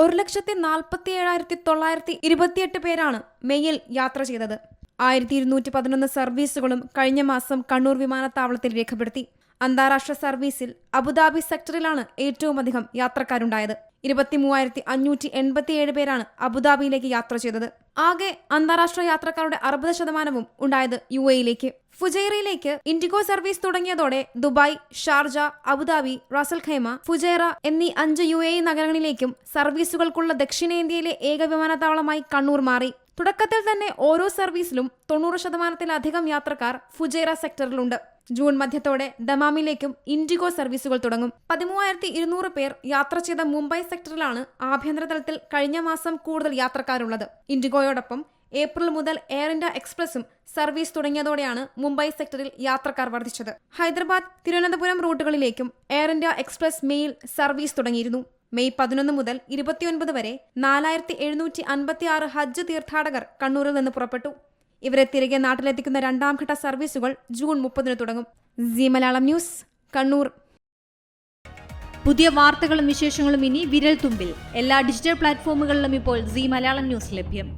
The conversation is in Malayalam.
1,47,928 പേരാണ് മെയ്യിൽ യാത്ര ചെയ്തത്. 1211 സർവീസുകളും കഴിഞ്ഞ മാസം കണ്ണൂർ വിമാനത്താവളത്തിൽ രേഖപ്പെടുത്തി. അന്താരാഷ്ട്ര സർവീസിൽ അബുദാബി സെക്ടറിലാണ് ഏറ്റവും അധികം യാത്രക്കാരുണ്ടായത്. 23,587 പേരാണ് അബുദാബിയിലേക്ക് യാത്ര ചെയ്തത്. ആകെ അന്താരാഷ്ട്ര യാത്രക്കാരുടെ 60% ഉണ്ടായത് UAE-യിലേക്ക്. ഫുജൈറയിലേക്ക് ഇൻഡിഗോ സർവീസ് തുടങ്ങിയതോടെ Dubai, Sharjah, Abu Dhabi, Ras al Khaimah, Fujairah എന്നീ 5 UAE നഗരങ്ങളിലേക്കും സർവീസുകൾക്കുള്ള ദക്ഷിണേന്ത്യയിലെ ഏക വിമാനത്താവളമായി കണ്ണൂർ മാറി. തുടക്കത്തിൽ തന്നെ ഓരോ സർവീസിലും 90%-ലധികം യാത്രക്കാർ ഫുജൈറ സെക്ടറിലുണ്ട്. ജൂൺ മധ്യത്തോടെ ദമാമിലേക്കും ഇൻഡിഗോ സർവീസുകൾ തുടങ്ങും. 13,200 പേർ യാത്ര ചെയ്ത മുംബൈ സെക്ടറിലാണ് ആഭ്യന്തരതലത്തിൽ കഴിഞ്ഞ മാസം കൂടുതൽ യാത്രക്കാരുള്ളത്. ഇൻഡിഗോയോടൊപ്പം ഏപ്രിൽ മുതൽ എയർ ഇന്ത്യ എക്സ്പ്രസും സർവീസ് തുടങ്ങിയതോടെയാണ് മുംബൈ സെക്ടറിൽ യാത്രക്കാർ വർദ്ധിച്ചത്. ഹൈദരാബാദ്, തിരുവനന്തപുരം റൂട്ടുകളിലേക്കും air India express mail service തുടങ്ങിയിരുന്നു. മെയ് 11 മുതൽ 29 വരെ 4,756 ഹജ്ജ് തീർത്ഥാടകർ കണ്ണൂരിൽ നിന്ന് പുറപ്പെട്ടു. ഇവരെ തിരികെ നാട്ടിലെത്തിക്കുന്ന രണ്ടാം ഘട്ട സർവീസുകൾ ജൂൺ 30 തുടങ്ങും. Zee Malayalam news, Kannur. പുതിയ വാർത്തകളും വിശേഷങ്ങളും ഇനി വിരൽ തുമ്പിൽ. എല്ലാ ഡിജിറ്റൽ പ്ലാറ്റ്ഫോമുകളിലും ഇപ്പോൾ സീ മലയാളം ന്യൂസ് ലഭ്യം.